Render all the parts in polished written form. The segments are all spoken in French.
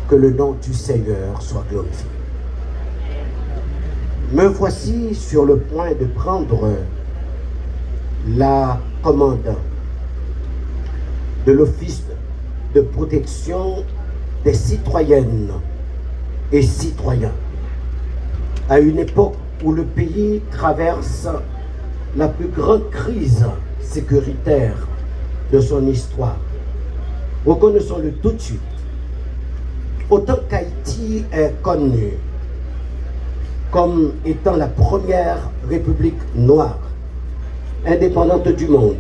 Que le nom du Seigneur soit glorifié. Me voici sur le point de prendre la commande de l'Office de protection des citoyennes et citoyens à une époque où le pays traverse la plus grande crise sécuritaire de son histoire. Reconnaissons-le tout de suite. Autant qu'Haïti est connu comme étant la première république noire indépendante du monde,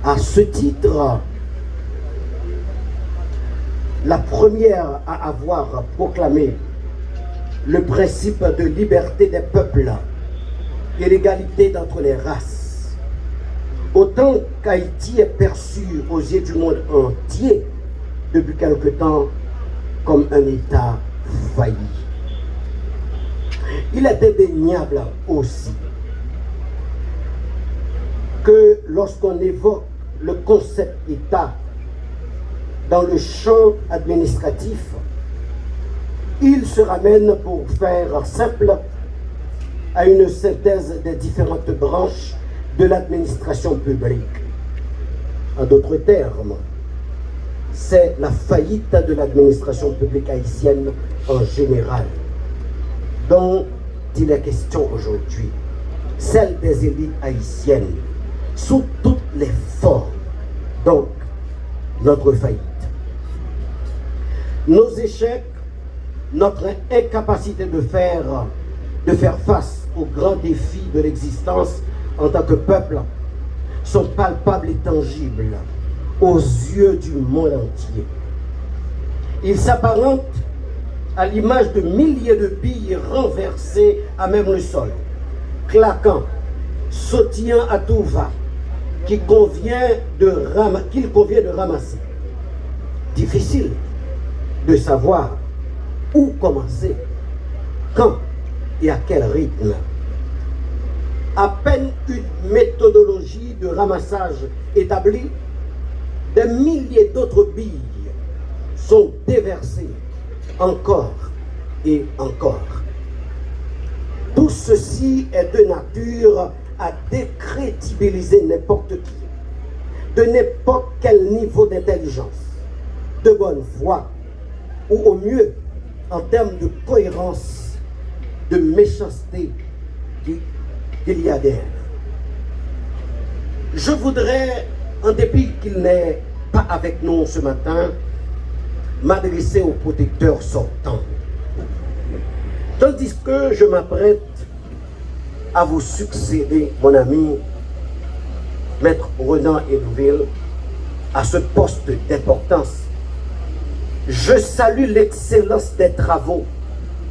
à ce titre, la première à avoir proclamé le principe de liberté des peuples et l'égalité d'entre les races. Autant qu'Haïti est perçu aux yeux du monde entier depuis quelque temps comme un État failli. Il est indéniable aussi que lorsqu'on évoque le concept État dans le champ administratif, il se ramène, pour faire simple, à une synthèse des différentes branches de l'administration publique. En d'autres termes, c'est la faillite de l'administration publique haïtienne en général, dont il est question aujourd'hui, celle des élites haïtiennes, sous toutes les formes, donc notre faillite. Nos échecs, notre incapacité de faire face aux grands défis de l'existence en tant que peuple sont palpables et tangibles aux yeux du monde entier. Ils s'apparentent à l'image de milliers de billes renversées à même le sol, claquant, sautillant à tout va, qu'il convient de ramasser. Difficile de savoir où commencer, quand et à quel rythme. À peine une méthodologie de ramassage établie, des milliers d'autres billes sont déversées encore et encore. Tout ceci est de nature à décrédibiliser n'importe qui, de n'importe quel niveau d'intelligence, de bonne foi, ou au mieux, en termes de cohérence, de méchanceté qu'il y a derrière. Je voudrais, en dépit qu'il n'est pas avec nous ce matin, m'adresser au protecteur sortant. Tandis que je m'apprête à vous succéder, mon ami, Maître Renan Hédouville, à ce poste d'importance, je salue l'excellence des travaux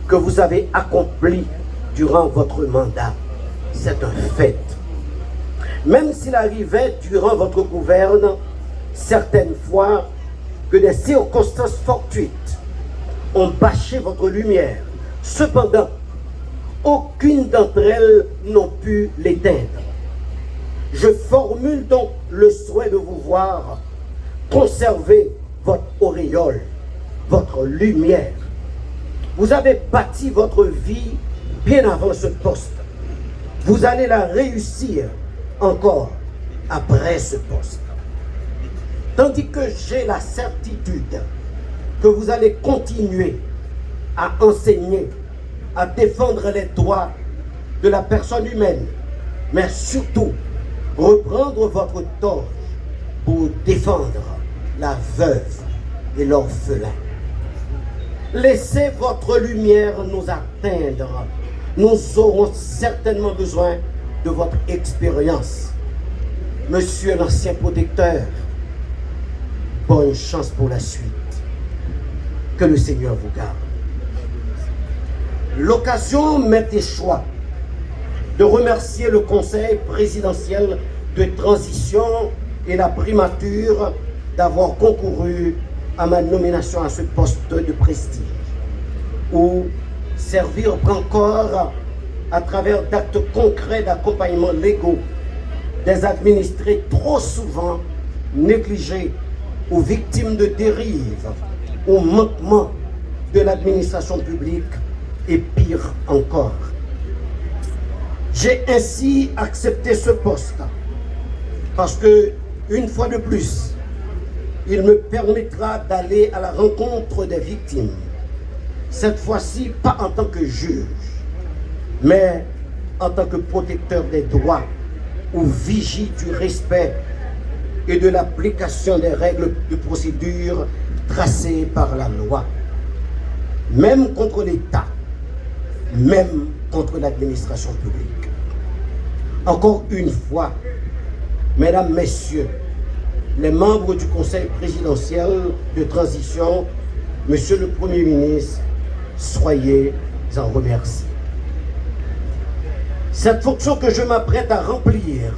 que vous avez accomplis durant votre mandat. C'est un fait. Même s'il arrivait durant votre gouverne, certaines fois, que des circonstances fortuites ont bâché votre lumière. Cependant, aucune d'entre elles n'ont pu l'éteindre. Je formule donc le souhait de vous voir conserver votre auréole, votre lumière. Vous avez bâti votre vie bien avant ce poste. Vous allez la réussir encore après ce poste. Tandis que j'ai la certitude que vous allez continuer à enseigner, à défendre les droits de la personne humaine, mais surtout reprendre votre torche pour défendre la veuve et l'orphelin. Laissez votre lumière nous atteindre. Nous aurons certainement besoin de votre expérience. Monsieur l'ancien protecteur, bonne chance pour la suite. Que le Seigneur vous garde. L'occasion m'est échoit de remercier le Conseil présidentiel de transition et la primature d'avoir concouru à ma nomination à ce poste de prestige, où servir encore à travers d'actes concrets d'accompagnement légaux des administrés trop souvent négligés ou victimes de dérives au manquement de l'administration publique et pire encore. J'ai ainsi accepté ce poste parce que, une fois de plus, il me permettra d'aller à la rencontre des victimes. Cette fois-ci, pas en tant que juge, mais en tant que protecteur des droits ou vigie du respect et de l'application des règles de procédure tracées par la loi. Même contre l'État, même contre l'administration publique. Encore une fois, mesdames, messieurs, les membres du Conseil présidentiel de transition, monsieur le Premier ministre, soyez en remerciés. Cette fonction que je m'apprête à remplir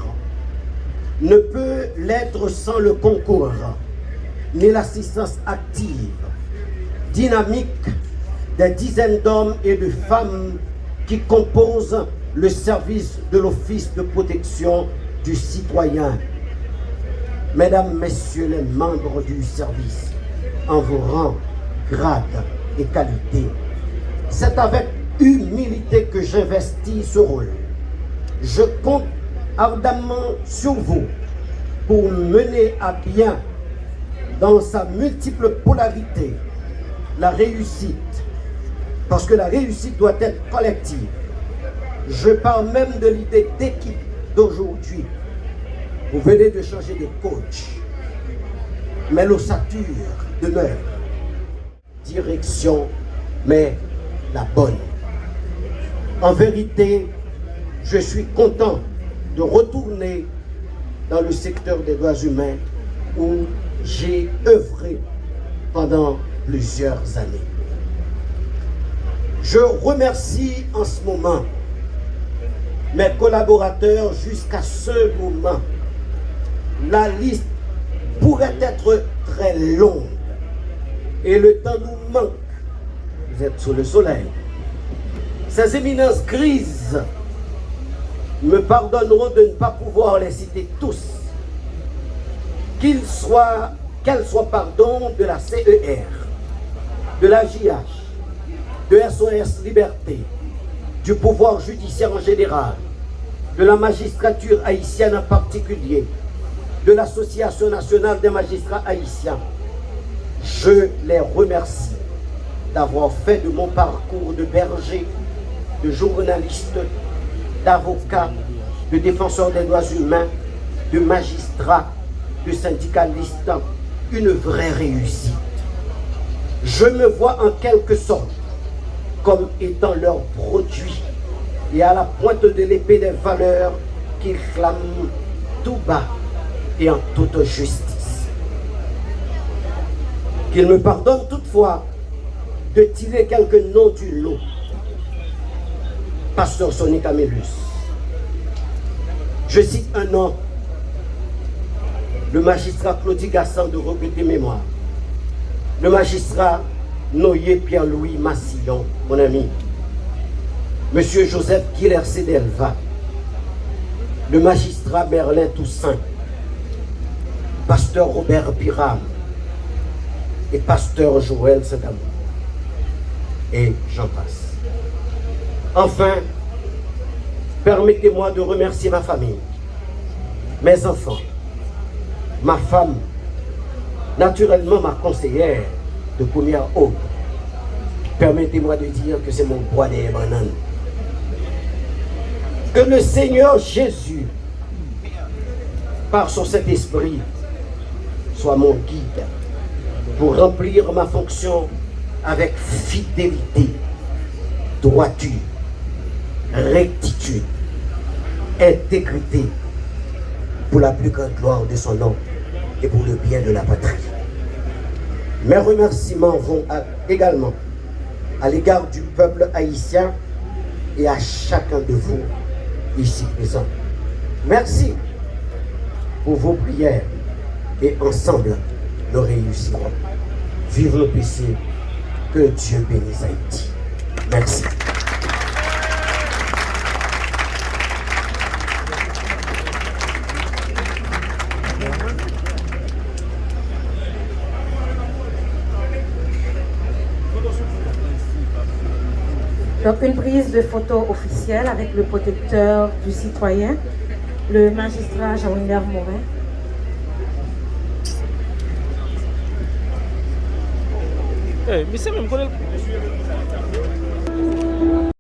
ne peut l'être sans le concours ni l'assistance active, dynamique des dizaines d'hommes et de femmes qui composent le service de l'Office de protection du citoyen. Mesdames, messieurs les membres du service, en vos rangs, grades et qualités, c'est avec humilité que j'investis ce rôle. Je compte ardemment sur vous pour mener à bien, dans sa multiple polarité, la réussite, parce que la réussite doit être collective. Je parle même de l'idée d'équipe d'aujourd'hui. Vous venez de changer de coach, mais l'ossature demeure. Direction, mais la bonne. En vérité, je suis content de retourner dans le secteur des droits humains où j'ai œuvré pendant plusieurs années. Je remercie en ce moment mes collaborateurs jusqu'à ce moment. La liste pourrait être très longue et le temps nous manque. Vous êtes sous le soleil. Ces éminences grises me pardonneront de ne pas pouvoir les citer tous. Qu'elles soient de la CER, de la JH, de SOS Liberté, du pouvoir judiciaire en général, de la magistrature haïtienne en particulier, de l'Association nationale des magistrats haïtiens. Je les remercie d'avoir fait de mon parcours de berger, de journaliste, d'avocat, de défenseur des droits humains, de magistrat, de syndicaliste, une vraie réussite. Je me vois en quelque sorte comme étant leur produit et à la pointe de l'épée des valeurs qu'ils clament tout bas et en toute justice. Qu'ils me pardonnent toutefois de tirer quelques noms du lot. Pasteur Sonny Camellus. Je cite un nom, le magistrat Claudie Gassan de Regretter Mémoire, le magistrat Noyer Pierre-Louis Massillon, mon ami, monsieur Joseph Guilhercé Delva, le magistrat Merlin Toussaint, pasteur Robert Piram et pasteur Joël Saint-Amour, et j'en passe. Enfin, permettez-moi de remercier ma famille, mes enfants, ma femme, naturellement ma conseillère de première aube. Permettez-moi de dire que c'est mon bois des bananes. Que le Seigneur Jésus, par son Saint-Esprit, soit mon guide pour remplir ma fonction avec fidélité, droiture, rectitude, intégrité, pour la plus grande gloire de son nom et pour le bien de la patrie. Mes remerciements vont également à l'égard du peuple haïtien et à chacun de vous ici présents. Merci pour vos prières et ensemble nous réussirons. Vive le PC, que Dieu bénisse Haïti. Merci. Donc une prise de photo officielle avec le protecteur du citoyen, le magistrat Jean-Winer Morin. Mais c'est même qu'on est...